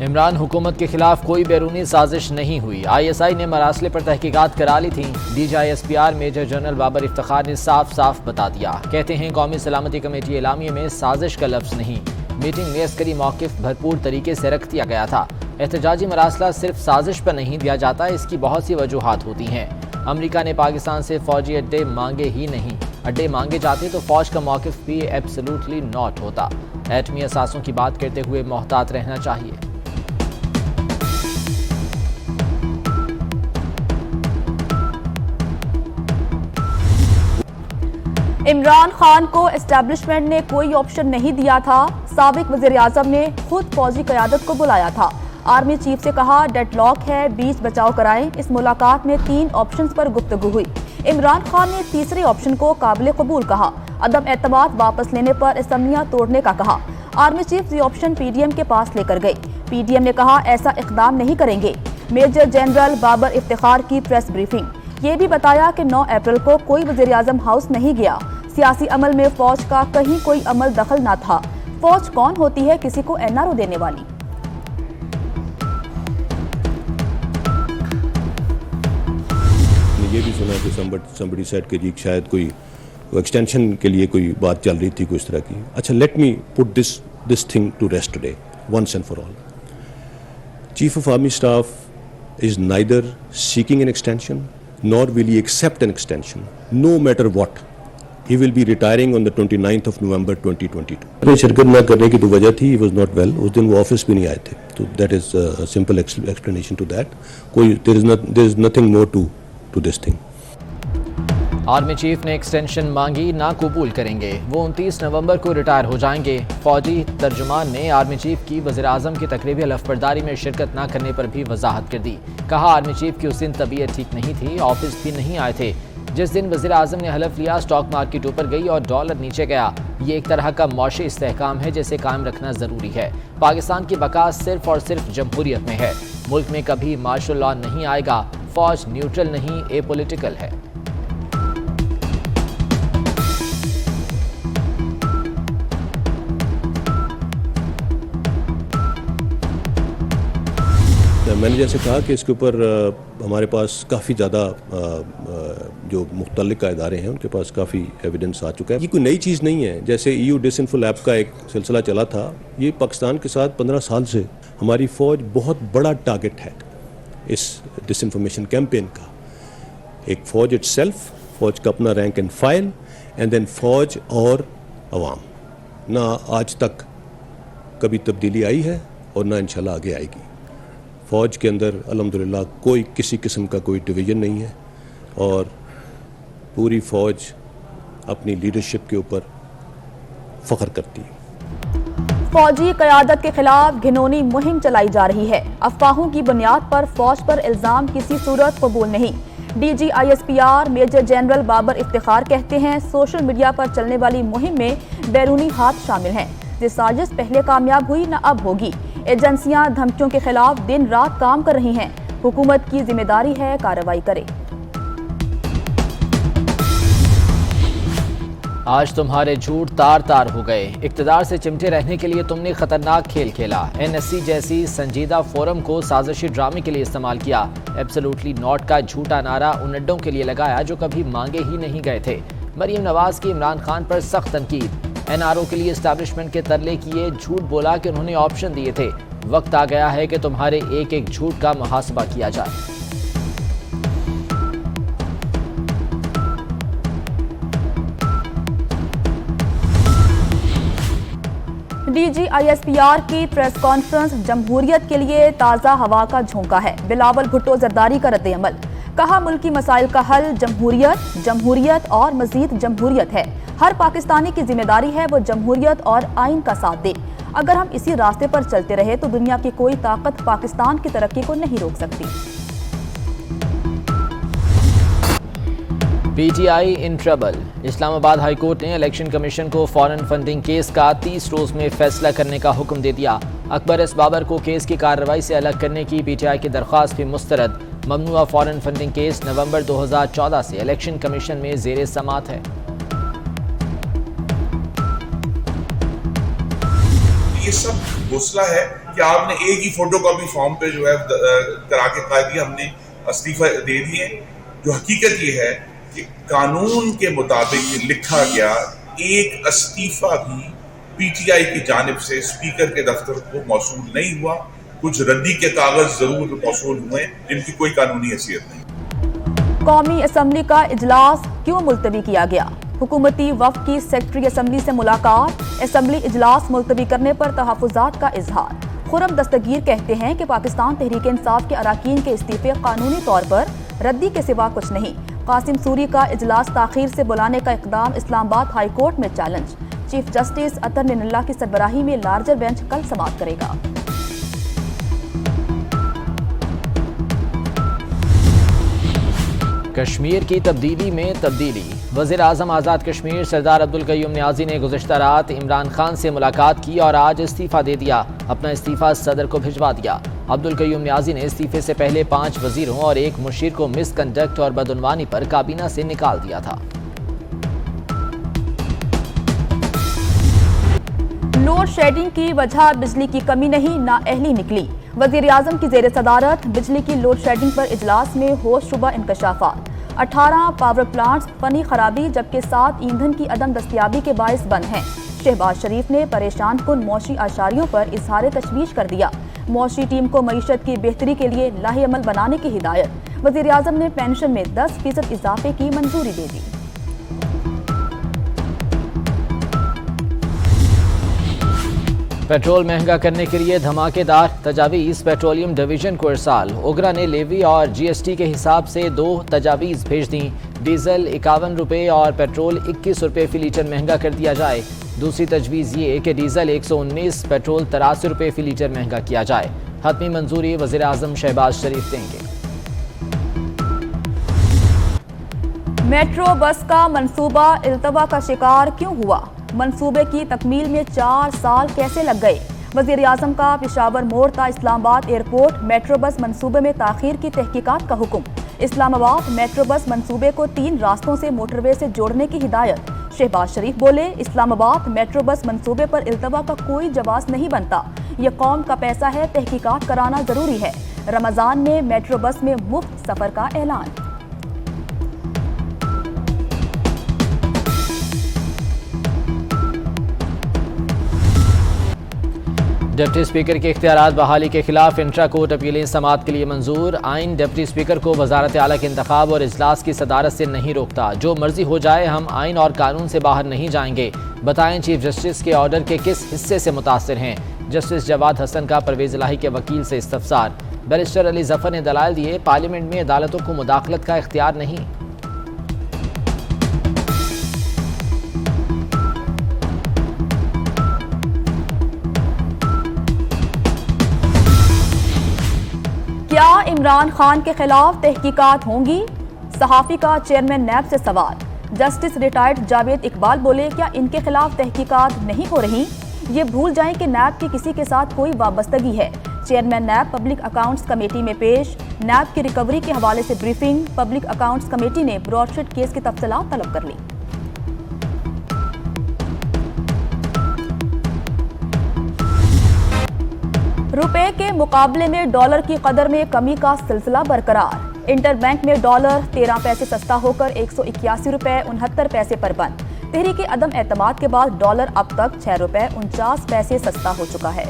عمران حکومت کے خلاف کوئی بیرونی سازش نہیں ہوئی، ISI نے مراسلے پر تحقیقات کرا لی تھیں۔ DGI SPR major general Babar Iftikhar نے صاف صاف بتا دیا، کہتے ہیں قومی سلامتی کمیٹی اعلامیے میں سازش کا لفظ نہیں، میٹنگ میں عسکری موقف بھرپور طریقے سے رکھ دیا گیا تھا۔ احتجاجی مراسلہ صرف سازش پر نہیں دیا جاتا، اس کی بہت سی وجوہات ہوتی ہیں۔ امریکہ نے پاکستان سے فوجی اڈے مانگے ہی نہیں، اڈے مانگے جاتے تو فوج کا موقف بھی ایبسلوٹلی ناٹ ہوتا۔ ایٹمی اثاثوں کی بات کرتے ہوئے محتاط رہنا چاہیے۔ عمران خان کو اسٹیبلشمنٹ نے کوئی آپشن نہیں دیا تھا، سابق وزیر اعظم نے خود فوجی قیادت کو بلایا تھا، آرمی چیف سے کہا ڈیڈ لاک ہے، بیچ بچاؤ کرائیں۔ اس ملاقات میں 3 آپشنز پر گفتگو ہوئی۔ عمران خان نے تیسرے آپشن کو قابل قبول کہا، عدم اعتماد واپس لینے پر اسمبلیاں توڑنے کا کہا۔ آرمی چیف یہ آپشن PDM کے پاس لے کر گئی، PDM نے کہا ایسا اقدام نہیں کریں گے۔ میجر جنرل بابر افتخار کی پریس بریفنگ، یہ بھی بتایا کہ 9 اپریل کو کوئی وزیر اعظم ہاؤس نہیں گیا، سیاسی عمل میں فوج کا کہیں کوئی عمل دخل نہ تھا۔ فوج کون ہوتی ہے کسی کو NRO دینے والی؟ یہ بھی سنا کہ somebody said کہ شاید کوئی ایکسٹینشن کے لیے کوئی بات چل رہی تھی کوئی اس طرح کی۔ اچھا let me put this thing to rest today once and for all. Chief of Army Staff is neither seeking an extension nor will he accept an extension no matter what. He will be retiring on the 29th of November 2022. شرکت نہ کرنے کی تو وجہ تھی he was not well. اس دن وہ office بھی نہیں آئے تھے، تو that is a simple explanation to that. there is nothing more to this thing. Army chief نے ایکسٹینشن مانگی، نہ قبول کریں گے، وہ 29 نومبر کو ریٹائر ہو جائیں گے۔ فوجی ترجمان نے آرمی چیف کی وزیر اعظم کی تقریبی حلف برداری میں شرکت نہ کرنے پر بھی وضاحت کر دی، کہا آرمی چیف کی اس دن طبیعت ٹھیک نہیں تھی، آفس بھی نہیں آئے تھے۔ جس دن وزیر اعظم نے حلف لیا اسٹاک مارکیٹ اوپر گئی اور ڈالر نیچے گیا، یہ ایک طرح کا معاشی استحکام ہے جسے قائم رکھنا ضروری ہے۔ پاکستان کی بقا صرف اور صرف جمہوریت میں ہے، ملک میں کبھی مارشل لا نہیں آئے گا، فوج نیوٹرل نہیں اے پولیٹیکل ہے۔ میں نے جیسے کہا کہ اس کے اوپر ہمارے پاس کافی زیادہ جو متعلقہ ادارے ہیں ان کے پاس کافی ایویڈنس آ چکا ہے۔ یہ کوئی نئی چیز نہیں ہے، جیسے EU ڈس انفو لیب کا ایک سلسلہ چلا تھا، یہ پاکستان کے ساتھ 15 سال سے ہماری فوج بہت بڑا ٹارگٹ ہے اس ڈس انفارمیشن کیمپین کا۔ ایک فوج اٹ سیلف، فوج کا اپنا rank and file, and then فوج اور عوام۔ نہ آج تک کبھی تبدیلی آئی ہے اور نہ انشاءاللہ آگے آئے گی۔ فوج کے اندر الحمدللہ کوئی کسی قسم کا کوئی ڈویژن نہیں ہے اور پوری فوج اپنی لیڈرشپ کے اوپر فخر کرتی ہے۔ فوجی قیادت کے خلاف گھنونی مہم چلائی جا رہی ہے، افواہوں کی بنیاد پر فوج پر الزام کسی صورت قبول نہیں۔ DGI SPR major general Babar Iftikhar کہتے ہیں سوشل میڈیا پر چلنے والی مہم میں بیرونی ہاتھ شامل ہیں، یہ سازش پہلے کامیاب ہوئی نہ اب ہوگی۔ ایجنسیاں دھمکیوں کے خلاف دن رات کام کر رہی ہیں، حکومت کی ذمہ داری ہے کارروائی کرے۔ آج تمہارے جھوٹ تار تار ہو گئے، اقتدار سے چمٹے رہنے کے لیے تم نے خطرناک کھیل کھیلا، NSC جیسی سنجیدہ فورم کو سازشی ڈرامے کے لیے استعمال کیا، ایبسلوٹلی ناٹ کا جھوٹا نعرہ ان اڈوں کے لیے لگایا جو کبھی مانگے ہی نہیں گئے تھے۔ مریم نواز کی عمران خان پر سخت تنقید، NRO کے لیے اسٹیبلشمنٹ کے ترلے کیے، جھوٹ بولا کہ انہوں نے آپشن دیے تھے، وقت آ گیا ہے کہ تمہارے ایک ایک جھوٹ کا محاسبہ کیا جائے۔ DGI SPR کی پریس کانفرنس جمہوریت کے لیے تازہ ہوا کا جھونکا ہے، بلاول بھٹو زرداری کا رد عمل، کہا ملکی مسائل کا حل جمہوریت اور مزید جمہوریت ہے، ہر پاکستانی کی ذمہ داری ہے وہ جمہوریت اور آئین کا ساتھ دے، اگر ہم اسی راستے پر چلتے رہے تو دنیا کی کوئی طاقت پاکستان کی ترقی کو نہیں روک سکتی۔ PTI ان ٹربل، اسلام آباد ہائی کورٹ نے الیکشن کمیشن کو فارن فنڈنگ کیس کا 30 روز میں فیصلہ کرنے کا حکم دے دیا، اکبر ایس بابر کو کیس کی کارروائی سے الگ کرنے کی PTI کی درخواست بھی مسترد، ممنوعہ فارن فنڈنگ کیس نومبر 2014 سے الیکشن کمیشن میں زیر سماعت ہے۔ یہ سب حوصلہ ہے کہ آپ نے ایک ہی فوٹو کاپی فارم پہ جو ہے کرا کے کہا دیا ہم نے استعفیٰ دے دیے. جو حقیقت یہ ہے کہ قانون کے مطابق لکھا گیا ایک استعفیٰ بھی پی ٹی آئی کی جانب سے اسپیکر کے دفتر کو موصول نہیں ہوا. کچھ ردی کے کاغذ ضرور موصول ہوئے جن کی کوئی قانونی حیثیت نہیں. قومی اسمبلی کا اجلاس کیوں ملتوی کیا گیا؟ حکومتی وفد کی سیکرٹری اسمبلی سے ملاقات، اسمبلی اجلاس ملتوی کرنے پر تحفظات کا اظہار. خرم دستگیر کہتے ہیں کہ پاکستان تحریک انصاف کے اراکین کے استعفے قانونی طور پر ردی کے سوا کچھ نہیں. قاسم سوری کا اجلاس تاخیر سے بلانے کا اقدام اسلام آباد ہائی کورٹ میں چیلنج. چیف جسٹس اطہر نین اللہ کی سربراہی میں لارجر بینچ کل سماعت کرے گا. کشمیر کی تبدیلی میں تبدیلی. وزیر اعظم آزاد کشمیر سردار عبدالقیوم نیازی نے گزشتہ رات عمران خان سے ملاقات کی اور آج استعفیٰ دے دیا. اپنا استعفیٰ صدر کو بھجوا دیا. عبدالقیوم نیازی نے استعفے سے پہلے 5 وزیروں اور 1 مشیر کو مس کنڈکٹ اور بدعنوانی پر کابینہ سے نکال دیا تھا. لوڈ شیڈنگ کی وجہ بجلی کی کمی نہیں، نااہلی نکلی. وزیر اعظم کی زیر صدارت بجلی کی لوڈ شیڈنگ پر اجلاس میں ہوش شبہ انکشافات. 18 پاور پلانٹس فنی خرابی جبکہ 7 ایندھن کی عدم دستیابی کے باعث بند ہیں. شہباز شریف نے پریشان کن معاشی اشاریوں پر اظہار تشویش کر دیا. معاشی ٹیم کو معیشت کی بہتری کے لیے لاہ عمل بنانے کی ہدایت. وزیر اعظم نے پینشن میں 10% اضافے کی منظوری دے دی. پیٹرول مہنگا کرنے کے لیے دھماکے دار تجاویز پیٹرولیم ڈویژن کو ارسال. اوگرا نے لیوی اور جی ایس ٹی کے حساب سے 2 تجاویز بھیج دیں. ڈیزل 51 روپے اور پیٹرول 21 روپے فی لیٹر مہنگا کر دیا جائے. دوسری تجویز یہ کہ ڈیزل 119، پیٹرول 83 روپے فی لیٹر مہنگا کیا جائے. حتمی منظوری وزیر اعظم شہباز شریف دیں گے. میٹرو بس کا منصوبہ التوا کا شکار کیوں ہوا؟ منصوبے کی تکمیل میں 4 سال کیسے لگ گئے؟ وزیر اعظم کا پشاور موڑ تا اسلام آباد ایئرپورٹ میٹرو بس منصوبے میں تاخیر کی تحقیقات کا حکم. اسلام آباد میٹرو بس منصوبے کو 3 راستوں سے موٹر وے سے جوڑنے کی ہدایت. شہباز شریف بولے، اسلام آباد میٹرو بس منصوبے پر التوا کا کوئی جواز نہیں بنتا. یہ قوم کا پیسہ ہے، تحقیقات کرانا ضروری ہے. رمضان میں میٹرو بس میں مفت سفر کا اعلان. ڈپٹی اسپیکر کے اختیارات بحالی کے خلاف انٹرا کورٹ اپیلیں سماعت کے لیے منظور. آئین ڈپٹی اسپیکر کو وزارت اعلیٰ کے انتخاب اور اجلاس کی صدارت سے نہیں روکتا. جو مرضی ہو جائے، ہم آئین اور قانون سے باہر نہیں جائیں گے. بتائیں چیف جسٹس کے آرڈر کے کس حصے سے متاثر ہیں؟ جسٹس جواد حسن کا پرویز الہی کے وکیل سے استفسار. بیرسٹر علی ظفر نے دلائل دیے، پارلیمنٹ میں عدالتوں کو مداخلت کا اختیار نہیں. کیا عمران خان کے خلاف تحقیقات ہوں گی؟ صحافی کا چیئرمین نیب سے سوال. جسٹس ریٹائرڈ جاوید اقبال بولے، کیا ان کے خلاف تحقیقات نہیں ہو رہی؟ یہ بھول جائیں کہ نیب کی کسی کے ساتھ کوئی وابستگی ہے. Chairman NAB public accounts committee میں پیش. نیب کی ریکوری کے حوالے سے بریفنگ. پبلک اکاؤنٹس کمیٹی نے براڈ شیٹ کیس کی تفصیلات طلب کر لی. روپے کے مقابلے میں ڈالر کی قدر میں کمی کا سلسلہ برقرار. انٹر بینک میں ڈالر 13 پیسے سستا ہو کر 181 روپے 69 پیسے پر بند. تحریک عدم اعتماد کے بعد ڈالر اب تک 6 روپے 49 پیسے سستا ہو چکا ہے.